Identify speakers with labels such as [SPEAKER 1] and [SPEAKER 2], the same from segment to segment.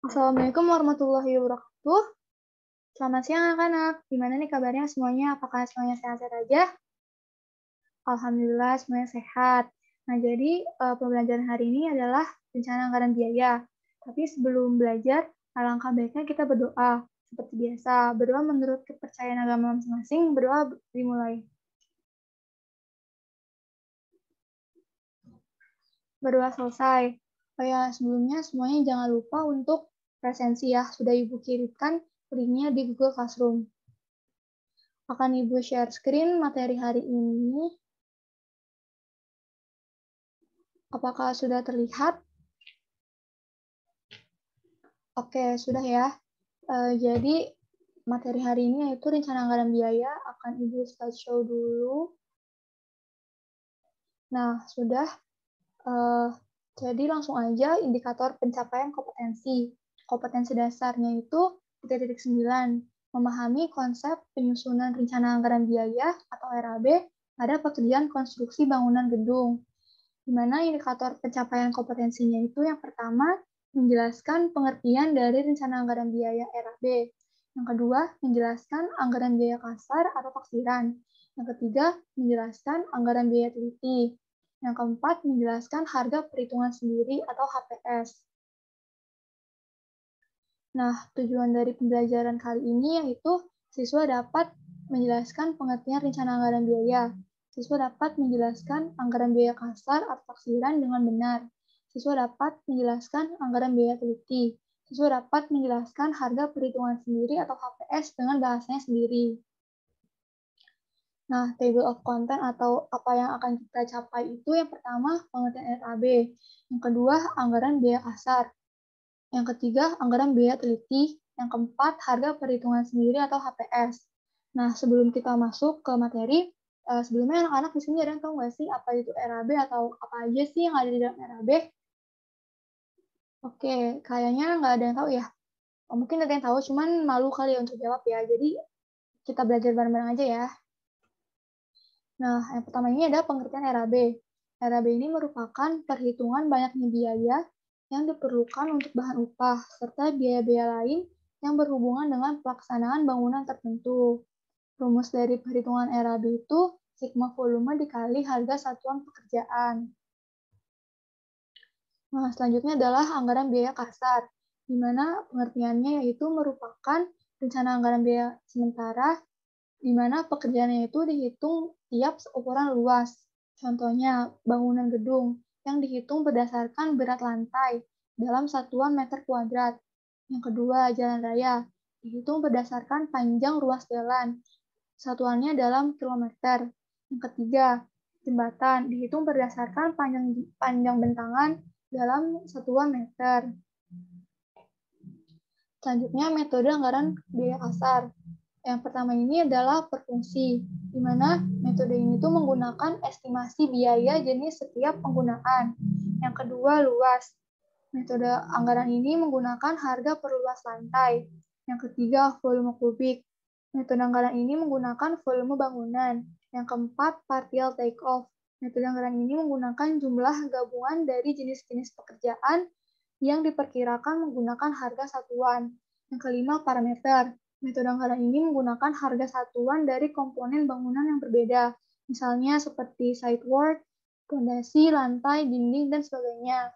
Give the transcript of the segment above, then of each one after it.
[SPEAKER 1] Assalamualaikum warahmatullahi wabarakatuh. Selamat siang anak-anak. Gimana nih kabarnya semuanya? Apakah semuanya sehat-sehat aja? Alhamdulillah semuanya sehat. Nah, jadi pembelajaran hari ini adalah rencana anggaran biaya. Tapi sebelum belajar, alangkah baiknya kita berdoa. Seperti biasa, berdoa menurut kepercayaan agama masing-masing, berdoa dimulai. Berdoa selesai. Oh ya, sebelumnya semuanya jangan lupa untuk presensi ya. Sudah Ibu kirimkan linknya di Google Classroom. Akan Ibu share screen materi hari ini. Apakah sudah terlihat? Oke, sudah ya. Jadi materi hari ini yaitu rencana anggaran biaya. Akan Ibu slideshow dulu. Nah, sudah. Jadi langsung aja indikator pencapaian kompetensi. Kompetensi dasarnya itu 3.9. Memahami konsep penyusunan rencana anggaran biaya atau RAB pada pekerjaan konstruksi bangunan gedung. Di mana indikator pencapaian kompetensinya itu yang pertama, menjelaskan pengertian dari rencana anggaran biaya RAB. Yang kedua, menjelaskan anggaran biaya kasar atau taksiran. Yang ketiga, menjelaskan anggaran biaya teliti. Yang keempat, menjelaskan harga perhitungan sendiri atau HPS. Nah, tujuan dari pembelajaran kali ini yaitu siswa dapat menjelaskan pengertian rencana anggaran biaya. Siswa dapat menjelaskan anggaran biaya kasar atau taksiran dengan benar. Siswa dapat menjelaskan anggaran biaya teliti. Siswa dapat menjelaskan harga perhitungan sendiri atau HPS dengan bahasanya sendiri. Nah, table of content atau apa yang akan kita capai itu yang pertama, pengertian RAB. Yang kedua, anggaran biaya kasar. Yang ketiga, anggaran biaya teliti. Yang keempat, harga perhitungan sendiri atau HPS. Nah, sebelum kita masuk ke materi, sebelumnya anak-anak di sini ada yang tahu nggak sih apa itu RAB atau apa aja sih yang ada di dalam RAB? Oke, kayaknya nggak ada yang tahu ya. Mungkin ada yang tahu, cuman malu kali ya untuk jawab ya. Jadi, kita belajar bareng-bareng aja ya. Nah, yang pertama ini adalah pengertian RAB. RAB ini merupakan perhitungan banyaknya biaya yang diperlukan untuk bahan upah, serta biaya-biaya lain yang berhubungan dengan pelaksanaan bangunan tertentu. Rumus dari perhitungan RAB itu sigma volume dikali harga satuan pekerjaan. Nah, selanjutnya adalah anggaran biaya kasar, di mana pengertiannya yaitu merupakan rencana anggaran biaya sementara di mana pekerjaannya itu dihitung tiap ukuran luas. Contohnya, bangunan gedung yang dihitung berdasarkan berat lantai dalam satuan meter kuadrat. Yang kedua, jalan raya dihitung berdasarkan panjang ruas jalan, satuannya dalam kilometer. Yang ketiga, jembatan dihitung berdasarkan panjang bentangan dalam satuan meter. Selanjutnya, metode anggaran biaya kasar. Yang pertama ini adalah per fungsi, di mana metode ini tuh menggunakan estimasi biaya jenis setiap penggunaan. Yang kedua, luas. Metode anggaran ini menggunakan harga per luas lantai. Yang ketiga, volume kubik. Metode anggaran ini menggunakan volume bangunan. Yang keempat, partial take-off. Metode anggaran ini menggunakan jumlah gabungan dari jenis-jenis pekerjaan yang diperkirakan menggunakan harga satuan. Yang kelima, parameter. Metode anggaran ini menggunakan harga satuan dari komponen bangunan yang berbeda, misalnya seperti site work, fondasi, lantai, dinding, dan sebagainya.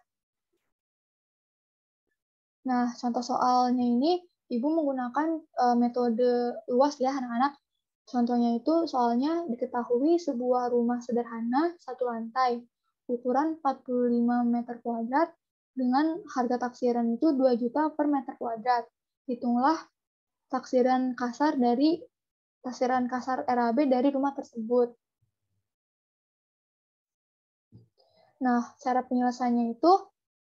[SPEAKER 1] Nah, contoh soalnya ini, Ibu menggunakan metode luas ya, anak-anak. Contohnya itu soalnya diketahui sebuah rumah sederhana satu lantai, ukuran 45 meter kuadrat, dengan harga taksiran itu 2 juta per meter kuadrat. Hitunglah taksiran kasar RAB dari rumah tersebut. Nah, cara penyelesaiannya itu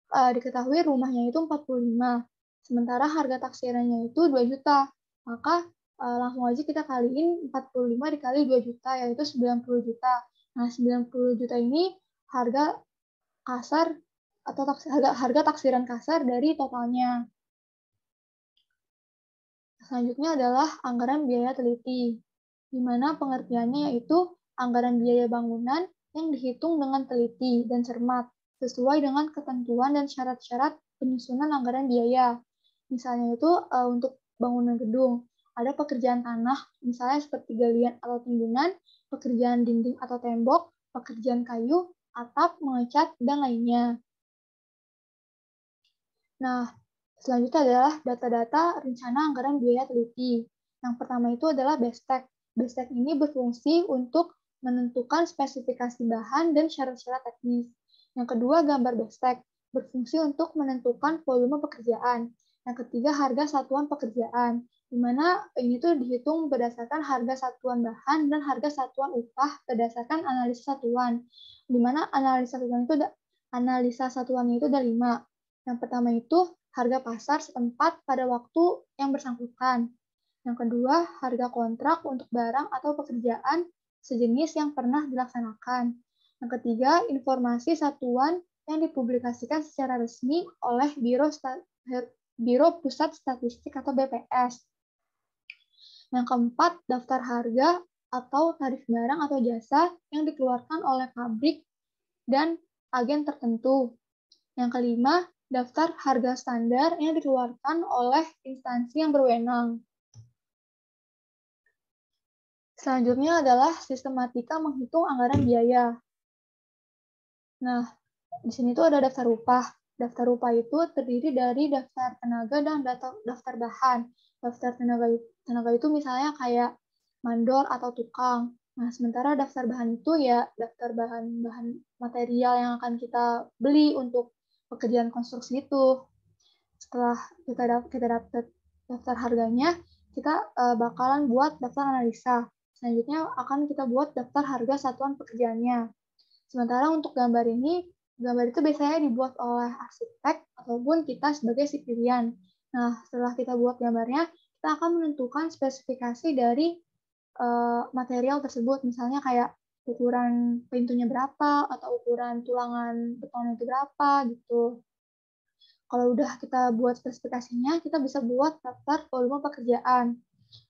[SPEAKER 1] diketahui rumahnya itu 45, sementara harga taksirannya itu 2 juta. Maka langsung aja kita kaliin 45 dikali 2 juta, yaitu 90 juta. Nah, 90 juta ini harga kasar atau harga taksiran kasar dari totalnya. Selanjutnya adalah anggaran biaya teliti, di mana pengertiannya yaitu anggaran biaya bangunan yang dihitung dengan teliti dan cermat, sesuai dengan ketentuan dan syarat-syarat penyusunan anggaran biaya. Misalnya itu untuk bangunan gedung, ada pekerjaan tanah, misalnya seperti galian atau timbunan, pekerjaan dinding atau tembok, pekerjaan kayu, atap, mengecat, dan lainnya. Nah, selanjutnya adalah data-data rencana anggaran biaya teliti. Yang pertama itu adalah BESTEK. BESTEK ini berfungsi untuk menentukan spesifikasi bahan dan syarat-syarat teknis. Yang kedua, gambar BESTEK berfungsi untuk menentukan volume pekerjaan. Yang ketiga, harga satuan pekerjaan, di mana ini tuh dihitung berdasarkan harga satuan bahan dan harga satuan upah berdasarkan analisa satuan, di mana analisa satuannya itu ada 5. Yang pertama itu harga pasar setempat pada waktu yang bersangkutan. Yang kedua, harga kontrak untuk barang atau pekerjaan sejenis yang pernah dilaksanakan. Yang ketiga, informasi satuan yang dipublikasikan secara resmi oleh Biro Pusat Statistik atau BPS. Yang keempat, daftar harga atau tarif barang atau jasa yang dikeluarkan oleh pabrik dan agen tertentu. Yang kelima, daftar harga standar yang dikeluarkan oleh instansi yang berwenang. Selanjutnya adalah sistematika menghitung anggaran biaya. Nah, di sini tuh ada daftar upah. Daftar upah itu terdiri dari daftar tenaga dan daftar bahan. Daftar tenaga itu misalnya kayak mandor atau tukang. Nah, sementara daftar bahan itu ya daftar bahan-bahan material yang akan kita beli untuk pekerjaan konstruksi itu. Setelah kita dapat daftar harganya, kita bakalan buat daftar analisa. Selanjutnya akan kita buat daftar harga satuan pekerjaannya. Sementara untuk gambar itu biasanya dibuat oleh arsitek ataupun kita sebagai sipilian. Nah, setelah kita buat gambarnya, kita akan menentukan spesifikasi dari material tersebut. Misalnya kayak ukuran pintunya berapa, atau ukuran tulangan betonnya itu berapa, gitu. Kalau udah kita buat spesifikasinya, kita bisa buat daftar volume pekerjaan,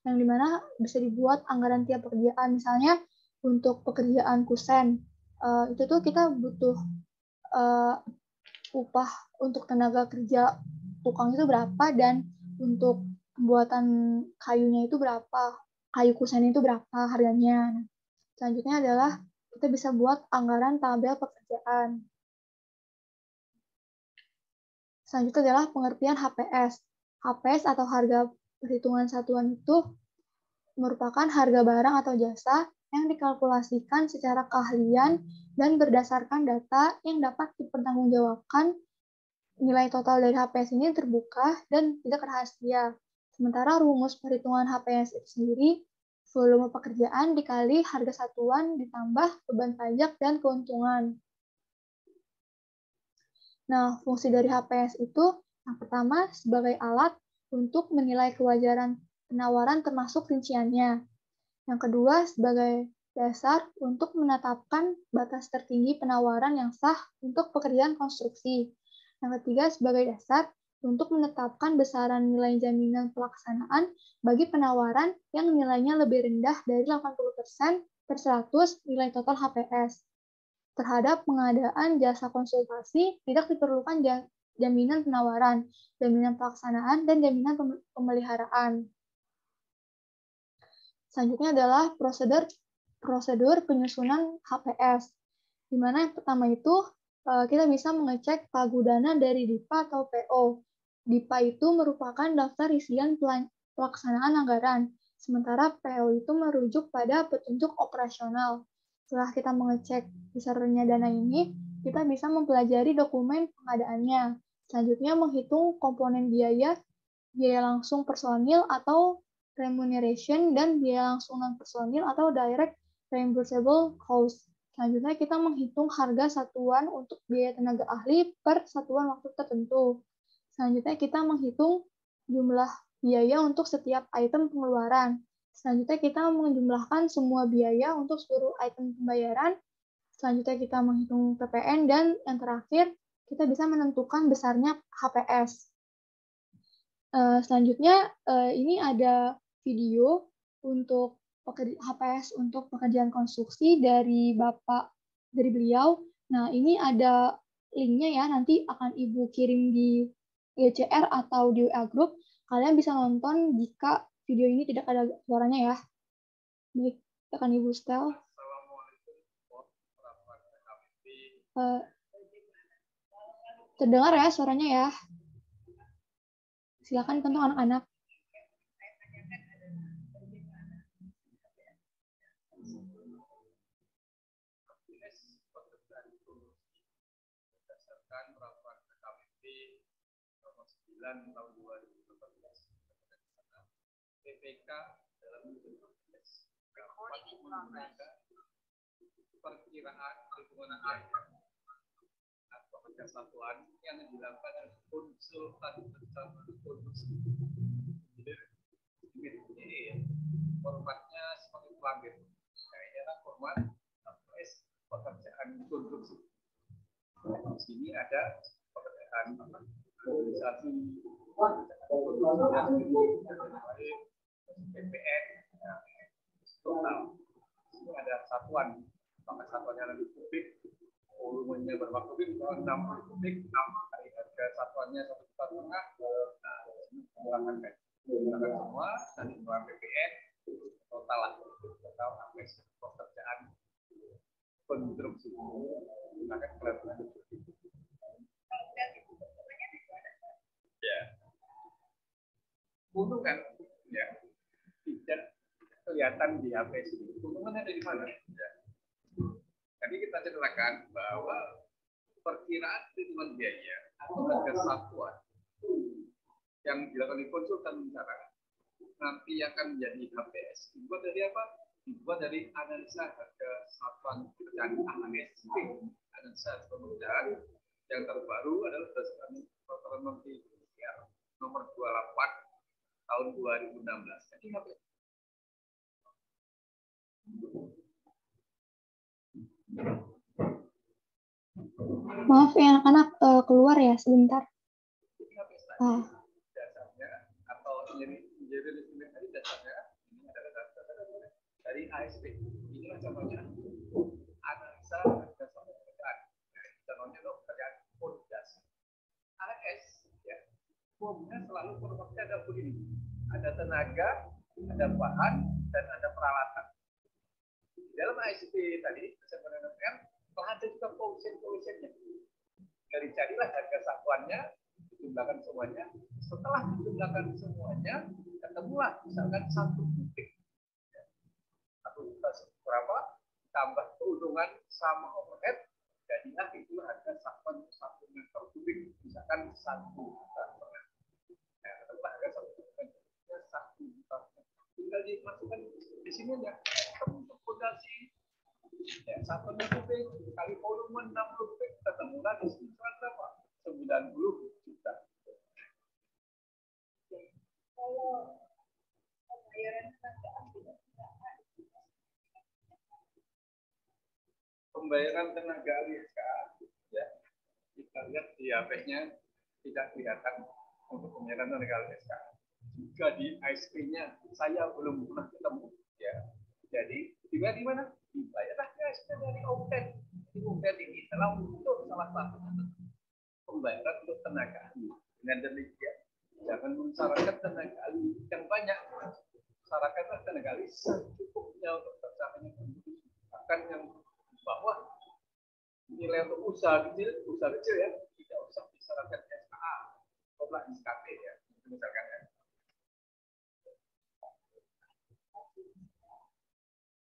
[SPEAKER 1] yang dimana bisa dibuat anggaran tiap pekerjaan. Misalnya untuk pekerjaan kusen, itu tuh kita butuh upah untuk tenaga kerja tukang itu berapa, dan untuk pembuatan kayunya itu berapa, kayu kusen itu berapa harganya. Selanjutnya adalah kita bisa buat anggaran tabel pekerjaan. Selanjutnya adalah pengertian HPS. HPS atau harga perhitungan satuan itu merupakan harga barang atau jasa yang dikalkulasikan secara keahlian dan berdasarkan data yang dapat dipertanggungjawabkan. Nilai total dari HPS ini terbuka dan tidak rahasia. Sementara rumus perhitungan HPS itu sendiri, volume pekerjaan dikali harga satuan ditambah beban pajak dan keuntungan. Nah, fungsi dari HPS itu yang pertama sebagai alat untuk menilai kewajaran penawaran termasuk rinciannya. Yang kedua sebagai dasar untuk menetapkan batas tertinggi penawaran yang sah untuk pekerjaan konstruksi. Yang ketiga sebagai dasar untuk menetapkan besaran nilai jaminan pelaksanaan bagi penawaran yang nilainya lebih rendah dari 80% per 100 nilai total HPS. Terhadap pengadaan jasa konsultasi, tidak diperlukan jaminan penawaran, jaminan pelaksanaan, dan jaminan pemeliharaan. Selanjutnya adalah prosedur penyusunan HPS, di mana yang pertama itu kita bisa mengecek pagudana dari DIPA atau PO. DIPA itu merupakan daftar isian pelaksanaan anggaran, sementara PO itu merujuk pada petunjuk operasional. Setelah kita mengecek besarnya dana ini, kita bisa mempelajari dokumen pengadaannya. Selanjutnya menghitung komponen biaya langsung personil atau remuneration, dan biaya langsung non-personil atau direct reimbursable cost. Selanjutnya kita menghitung harga satuan untuk biaya tenaga ahli per satuan waktu tertentu. Selanjutnya kita menghitung jumlah biaya untuk setiap item pengeluaran. Selanjutnya kita menjumlahkan semua biaya untuk seluruh item pembayaran. Selanjutnya kita menghitung PPN, dan yang terakhir kita bisa menentukan besarnya HPS. Selanjutnya ini ada video untuk HPS untuk pekerjaan konstruksi dari beliau. Nah, ini ada linknya ya, nanti akan Ibu kirim di GCR atau di WA Group, kalian bisa nonton jika video ini tidak ada suaranya ya. Baik, akan Ibu Stel. Terdengar ya suaranya ya. Silakan untuk anak-anak.
[SPEAKER 2] Berdasarkan peraturan KPP nomor 9 tahun 2018, PPK dalam bentuk perkiraan lingkungan biaya atau kesatuan yang dilakukan oleh konsultan bersama konstruksi. Jadi formatnya seperti pelambir. Kayaknya format APS pekerjaan konstruksi. Di sini ada pekerjaan organisasi, PPN, total. Ini ada satuan, maka satuannya lebih kubik, volumenya berapa kubik, 60 kubik, kali harga satuannya 1,5 juta. Nah, menggunakan semua, nanti keluar PPN, total APS pekerjaan konstruksi. Menggunakan kelihatan. Ya, gunung kan, ya, tidak kelihatan di APS ini. Gunungan ada di mana? Ya. Tadi kita ceritakan bahwa perkiraan lingkungan biaya atau harga satuan yang dilakukan di konsultan misalkan nanti akan menjadi APS. Dibuat dari apa? Dibuat dari analisa harga satuan pekerjaan ASP. Analisa pekerjaan yang terbaru adalah berdasarkan peraturan Menteri nomor 28 tahun 2016. Jadi
[SPEAKER 1] maaf ya anak-anak, keluar ya sebentar.
[SPEAKER 2] Dasarnya atau menjadi tadi dasarnya ini adalah data dari ASP. Ini contohnya analisa harga satuan pekerjaan. Contohnya untuk pekerjaan fondasi. AS ya, formnya selalu formatnya ada begini. Ada tenaga, ada bahan, dan ada peralatan. Di dalam ASP tadi, SMPN telah ada juga polisi-polisinya. Dari jadilah harga satuannya, dijumlahkan semuanya. Setelah dijumlahkan semuanya, ketemulah misalkan 1 kubik. 1 juta berapa? Tambah keuntungan sama overhead, jadilah itu harga satuan 1 meter kubik. Misalkan 1 juta. Nah, ketemulah harga 1 juta. 1 juta. Tinggal dimasukkan di sini aja. Untuk fondasi ya, 1 meter kubik kali volume 60 kubik, ketemulah di sini berapa? 90 juta. Kalau pembayaran tenaga ahli, pembayaran tenaga ahli ya, kita lihat di HP-nya tidak kelihatan untuk pembayaran tenaga ahli juga di ASP-nya saya belum pernah ketemu ya. Jadi dibayar di mana? Dibayarlah di ASP dari OPED. Di OPED ini adalah untuk salah satu pembayaran untuk tenaga ahli. Dengan demikian jangan mensyaratkan tenaga ahli yang banyak, syaratkan tenaga ahli secukupnya untuk tercapainya. Bahkan yang bawah nilai untuk usaha kecil ya, tidak usah disyaratkan SKA, tolak SKT ya, misalkan ya.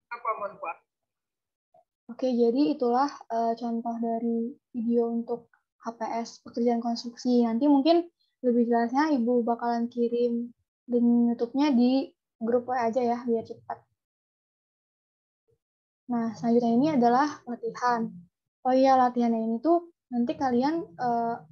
[SPEAKER 2] Apa manfaat?
[SPEAKER 1] Oke, jadi itulah contoh dari video untuk HPS pekerjaan konstruksi. Nanti mungkin lebih jelasnya Ibu bakalan kirim link YouTube-nya di grup WA aja ya, biar cepat. Nah, selanjutnya ini adalah latihan. Oh iya, latihannya ini tuh nanti kalian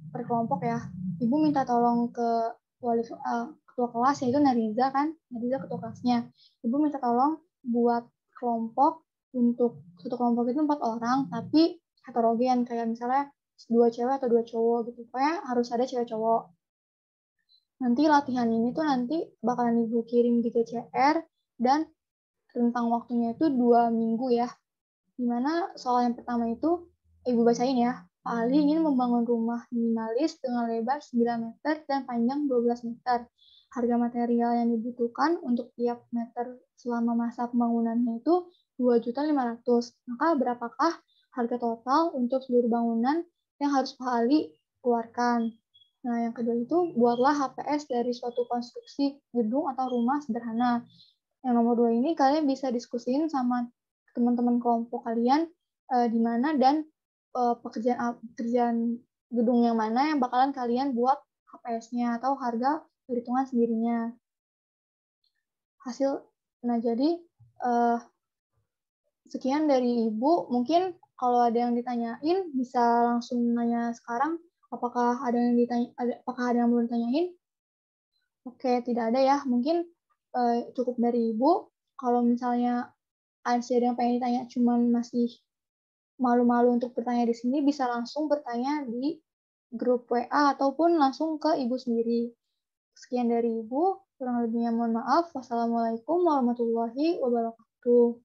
[SPEAKER 1] per kelompok ya. Ibu minta tolong ke ketua kelas, yaitu Nariza kan, Nariza ketua kelasnya. Ibu minta tolong buat kelompok, untuk satu kelompok itu 4 orang, tapi heterogen, kayak misalnya 2 cewek atau 2 cowok gitu. Pokoknya harus ada cewek cowok. Nanti latihan ini tuh nanti bakalan Ibu kirim di GCR, dan tentang waktunya itu 2 minggu ya. Dimana soal yang pertama itu Ibu bacain ya, Pak Ali ingin membangun rumah minimalis dengan lebar 9 meter dan panjang 12 meter. Harga material yang dibutuhkan untuk tiap meter selama masa pembangunannya itu 2.500.000. Maka berapakah harga total untuk seluruh bangunan yang harus Pak Ali keluarkan? Nah, yang kedua itu buatlah HPS dari suatu konstruksi gedung atau rumah sederhana. Yang nomor 2 ini kalian bisa diskusiin sama teman-teman kelompok kalian di mana dan pekerjaan gedung yang mana yang bakalan kalian buat HPS-nya atau harga perhitungan sendirinya. Nah jadi sekian dari Ibu. Mungkin kalau ada yang ditanyain bisa langsung nanya sekarang. Apakah ada yang belum ditanyain? Oke, tidak ada ya. Mungkin cukup dari Ibu. Kalau misalnya ada yang pengen ditanya cuman masih malu-malu untuk bertanya di sini, bisa langsung bertanya di grup WA ataupun langsung ke Ibu sendiri. Sekian dari Ibu, kurang lebihnya mohon maaf. Wassalamualaikum warahmatullahi wabarakatuh.